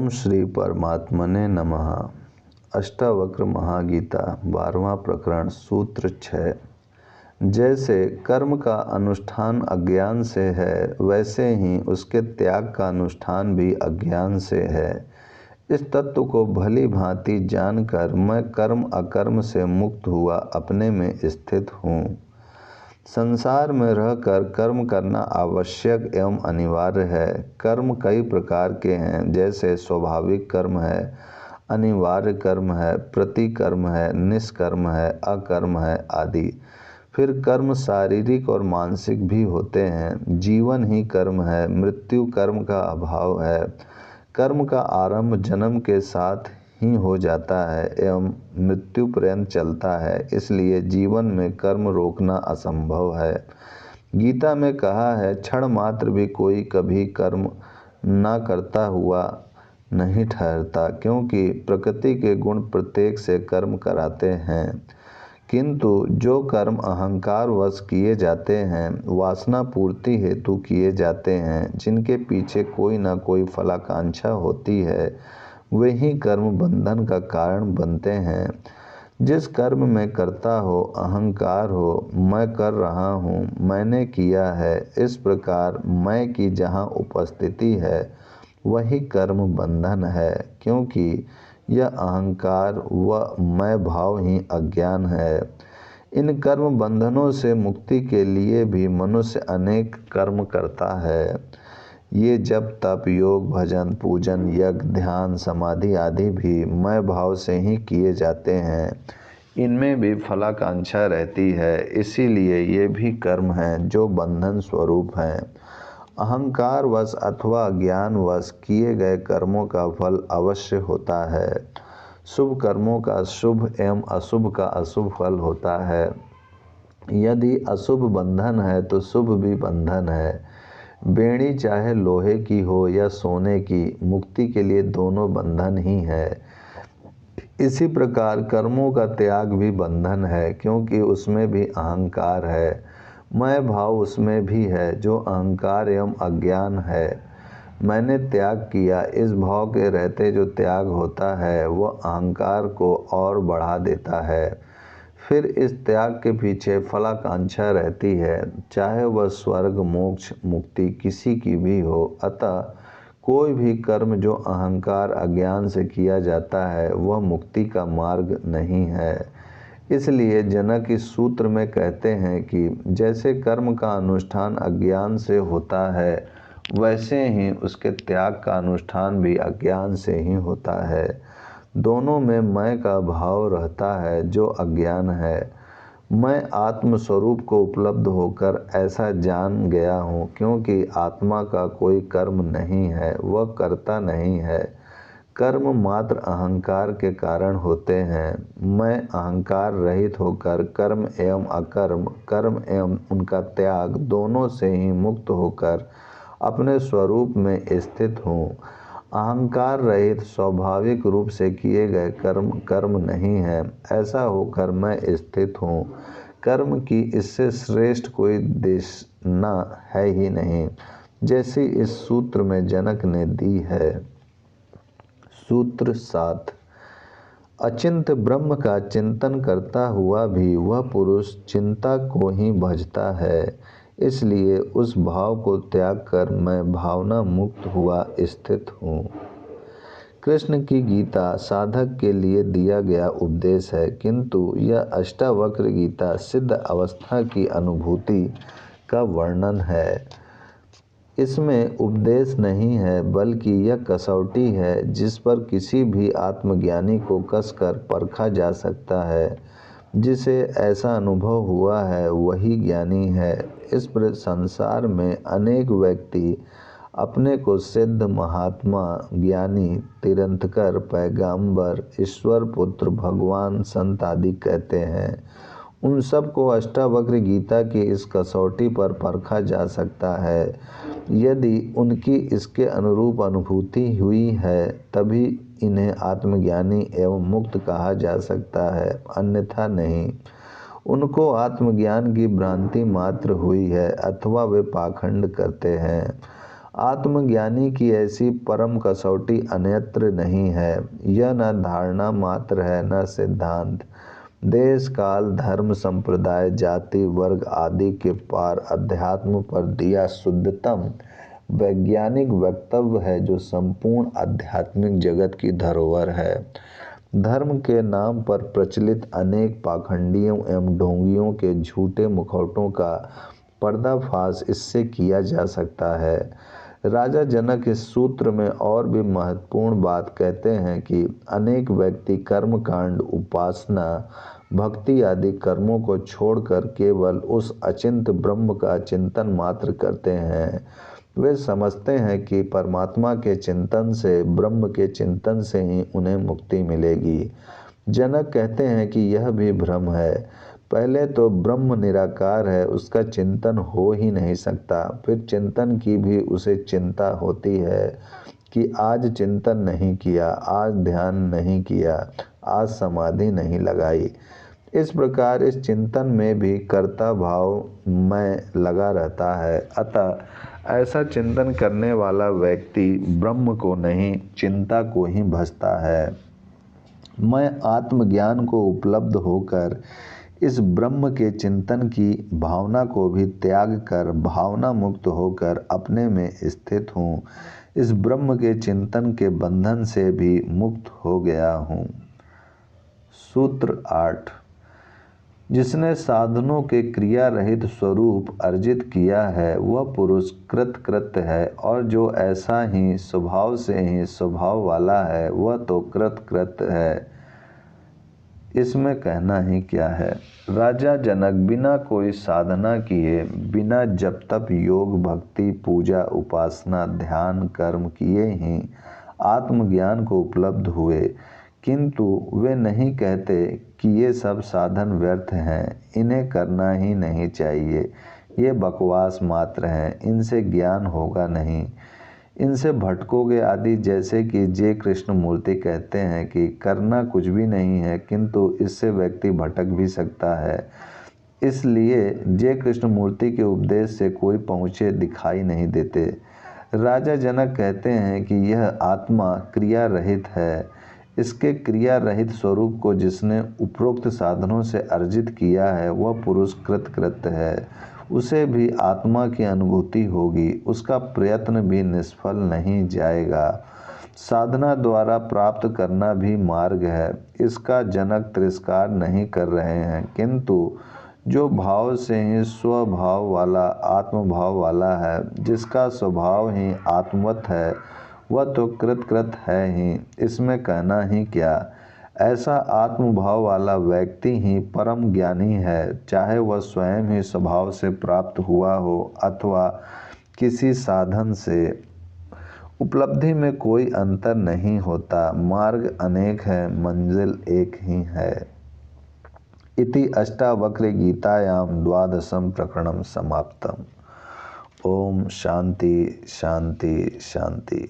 ओम श्री परमात्मने नमः। अष्टावक्र महागीता 12वां प्रकरण सूत्र 6। जैसे कर्म का अनुष्ठान अज्ञान से है, वैसे ही उसके त्याग का अनुष्ठान भी अज्ञान से है। इस तत्व को भली भांति जानकर मैं कर्म अकर्म से मुक्त हुआ अपने में स्थित हूँ। संसार में रहकर कर्म करना आवश्यक एवं अनिवार्य है। कर्म कई प्रकार के हैं, जैसे स्वाभाविक कर्म है, अनिवार्य कर्म है, प्रतिकर्म है, निष्कर्म है, अकर्म है आदि। फिर कर्म शारीरिक और मानसिक भी होते हैं। जीवन ही कर्म है, मृत्यु कर्म का अभाव है। कर्म का आरंभ जन्म के साथ ही हो जाता है एवं मृत्यु पर्यंत चलता है, इसलिए जीवन में कर्म रोकना असंभव है। गीता में कहा है, क्षण मात्र भी कोई कभी कर्म ना करता हुआ नहीं ठहरता, क्योंकि प्रकृति के गुण प्रत्येक से कर्म कराते हैं। किंतु जो कर्म अहंकार वश किए जाते हैं, वासना पूर्ति हेतु किए जाते हैं, जिनके पीछे कोई न कोई फलाकांक्षा होती है, वे ही कर्म बंधन का कारण बनते हैं। जिस कर्म में करता हो, अहंकार हो, मैं कर रहा हूँ, मैंने किया है, इस प्रकार मैं की जहाँ उपस्थिति है, वही कर्म बंधन है, क्योंकि यह अहंकार व मैं भाव ही अज्ञान है। इन कर्म बंधनों से मुक्ति के लिए भी मनुष्य अनेक कर्म करता है। ये जप तप योग भजन पूजन यज्ञ ध्यान समाधि आदि भी मैं भाव से ही किए जाते हैं। इनमें भी फलाकांक्षा रहती है, इसीलिए ये भी कर्म हैं जो बंधन स्वरूप हैं। अहंकार वश अथवा ज्ञान वश किए गए कर्मों का फल अवश्य होता है। शुभ कर्मों का शुभ एवं अशुभ का अशुभ फल होता है। यदि अशुभ बंधन है तो शुभ भी बंधन है। बेड़ी चाहे लोहे की हो या सोने की, मुक्ति के लिए दोनों बंधन ही है। इसी प्रकार कर्मों का त्याग भी बंधन है, क्योंकि उसमें भी अहंकार है। मैं भाव उसमें भी है, जो अहंकार एवं अज्ञान है। मैंने त्याग किया, इस भाव के रहते जो त्याग होता है, वह अहंकार को और बढ़ा देता है। फिर इस त्याग के पीछे फलाकांक्षा रहती है, चाहे वह स्वर्ग मोक्ष मुक्ति किसी की भी हो। अतः कोई भी कर्म जो अहंकार अज्ञान से किया जाता है, वह मुक्ति का मार्ग नहीं है। इसलिए जनक इस सूत्र में कहते हैं कि जैसे कर्म का अनुष्ठान अज्ञान से होता है, वैसे ही उसके त्याग का अनुष्ठान भी अज्ञान से ही होता है। दोनों में मैं का भाव रहता है, जो अज्ञान है। मैं आत्म स्वरूप को उपलब्ध होकर ऐसा जान गया हूँ, क्योंकि आत्मा का कोई कर्म नहीं है, वह करता नहीं है। कर्म मात्र अहंकार के कारण होते हैं। मैं अहंकार रहित होकर कर्म एवं अकर्म, कर्म एवं उनका त्याग दोनों से ही मुक्त होकर अपने स्वरूप में स्थित हूँ। अहंकार रहित स्वाभाविक रूप से किए गए कर्म कर्म नहीं है, ऐसा होकर मैं स्थित हूँ। कर्म की इससे श्रेष्ठ कोई देशना है ही नहीं, जैसी इस सूत्र में जनक ने दी है। सूत्र 7। अचिंत ब्रह्म का चिंतन करता हुआ भी वह पुरुष चिंता को ही भजता है, इसलिए उस भाव को त्याग कर मैं भावना मुक्त हुआ स्थित हूँ। कृष्ण की गीता साधक के लिए दिया गया उपदेश है, किंतु यह अष्टावक्र गीता सिद्ध अवस्था की अनुभूति का वर्णन है। इसमें उपदेश नहीं है, बल्कि यह कसौटी है जिस पर किसी भी आत्मज्ञानी को कसकर परखा जा सकता है। जिसे ऐसा अनुभव हुआ है, वही ज्ञानी है। इस संसार में अनेक व्यक्ति अपने को सिद्ध महात्मा ज्ञानी तीर्थंकर पैगंबर ईश्वर पुत्र भगवान संत आदि कहते हैं। उन सब को अष्टावक्र गीता की इस कसौटी पर परखा जा सकता है। यदि उनकी इसके अनुरूप अनुभूति हुई है, तभी इन्हें आत्मज्ञानी एवं मुक्त कहा जा सकता है, अन्यथा नहीं। उनको आत्मज्ञान की भ्रांति मात्र हुई है, अथवा वे पाखंड करते हैं। आत्मज्ञानी की ऐसी परम कसौटी अन्यत्र नहीं है। यह न धारणा मात्र है न सिद्धांत। देश काल धर्म संप्रदाय जाति वर्ग आदि के पार अध्यात्म पर दिया शुद्धतम वैज्ञानिक वक्तव्य है, जो संपूर्ण आध्यात्मिक जगत की धरोहर है। धर्म के नाम पर प्रचलित अनेक पाखंडियों एवं ढोंगियों के झूठे मुखौटों का पर्दाफाश इससे किया जा सकता है। राजा जनक इस सूत्र में और भी महत्वपूर्ण बात कहते हैं कि अनेक व्यक्ति कर्मकांड, उपासना, भक्ति आदि कर्मों को छोड़कर केवल उस अचिंत ब्रह्म का चिंतन मात्र करते हैं। वे समझते हैं कि परमात्मा के चिंतन से, ब्रह्म के चिंतन से ही उन्हें मुक्ति मिलेगी। जनक कहते हैं कि यह भी भ्रम है। पहले तो ब्रह्म निराकार है, उसका चिंतन हो ही नहीं सकता। फिर चिंतन की भी उसे चिंता होती है कि आज चिंतन नहीं किया, आज ध्यान नहीं किया, आज समाधि नहीं लगाई। इस प्रकार इस चिंतन में भी कर्ता भाव मैं लगा रहता है। अतः ऐसा चिंतन करने वाला व्यक्ति ब्रह्म को नहीं, चिंता को ही भजता है। मैं आत्मज्ञान को उपलब्ध होकर इस ब्रह्म के चिंतन की भावना को भी त्याग कर भावना मुक्त होकर अपने में स्थित हूँ। इस ब्रह्म के चिंतन के बंधन से भी मुक्त हो गया हूँ। सूत्र 8। जिसने साधनों के क्रिया रहित स्वरूप अर्जित किया है वह पुरुष कृतकृत्य है, और जो ऐसा ही स्वभाव वाला है वह तो कृतकृत्य है। इसमें कहना ही क्या है। राजा जनक बिना कोई साधना किए, बिना जप तप योग भक्ति पूजा उपासना ध्यान कर्म किए ही आत्मज्ञान को उपलब्ध हुए, किंतु वे नहीं कहते कि ये सब साधन व्यर्थ हैं, इन्हें करना ही नहीं चाहिए, ये बकवास मात्र हैं, इनसे ज्ञान होगा नहीं, इनसे भटकोगे आदि। जैसे कि जय कृष्ण मूर्ति कहते हैं कि करना कुछ भी नहीं है, किंतु इससे व्यक्ति भटक भी सकता है। इसलिए जय कृष्ण मूर्ति के उपदेश से कोई पहुँचे दिखाई नहीं देते। राजा जनक कहते हैं कि यह आत्मा क्रिया रहित है। इसके क्रिया रहित स्वरूप को जिसने उपरोक्त साधनों से अर्जित किया है वह पुरुष कृतकृत्य है। उसे भी आत्मा की अनुभूति होगी, उसका प्रयत्न भी निष्फल नहीं जाएगा। साधना द्वारा प्राप्त करना भी मार्ग है, इसका जनक तिरस्कार नहीं कर रहे हैं, किंतु जो भाव से ही स्वभाव वाला आत्मभाव वाला है, जिसका स्वभाव ही आत्मवत है, वह तो कृतकृत है ही। इसमें कहना ही क्या। ऐसा आत्मभाव वाला व्यक्ति ही परम ज्ञानी है, चाहे वह स्वयं ही स्वभाव से प्राप्त हुआ हो अथवा किसी साधन से। उपलब्धि में कोई अंतर नहीं होता, मार्ग अनेक है, मंजिल एक ही है। इति अष्टावक्र गीतायां 12 प्रकरणं समाप्तम्। ओम शांति शांति शांति।